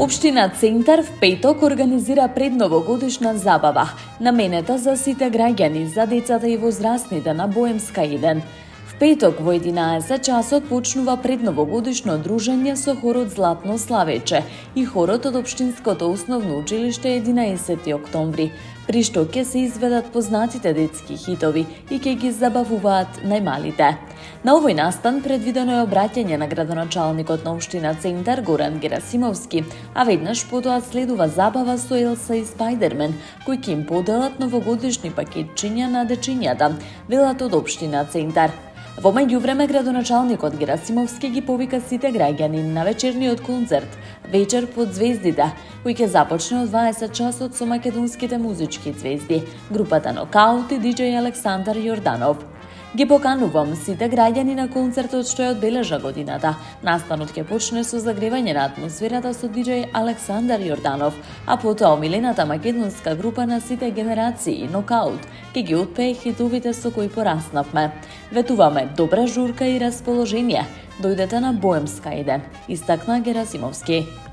Општина Центар в петок организира предновогодишна забава, наменета за сите граѓани, за децата и возрастните на Боемска 1. В петок во 11 часот почнува предновогодишно дружење со хорот Златно Славече и хорот од Општинското основно училиште 11 октомври, при што ќе се изведат познатите детски хитови и ќе ги забавуваат најмалите. На овој настан предвидено е обраќање на градоначалникот на Општина Центар Горан Герасимовски, а веднаш потоа следува забава со Елса и Спајдермен, кои ќе им поделат новогодишни пакетчиња на дечињата, велат од Општина Центар. Во меѓувреме, градоначалникот Герасимовски ги повика сите граѓани на вечерниот концерт Вечер под звездите, кој ќе започне од 20 часот со македонските музички звезди, групата Нокаут и диџеј Александар Јорданов. Ги поканувам сите граѓани на концертот што ја одбележа годината. Настанот ќе почне со загревање на атмосферата со диџеј Александар Јорданов, а потоа омилената македонска група на сите генерации Нокаут ќе ги отпее хитовите со кои пораснавме. Ветуваме добра журка и расположение. Дојдете на Боемска 1, истакна Герасимовски.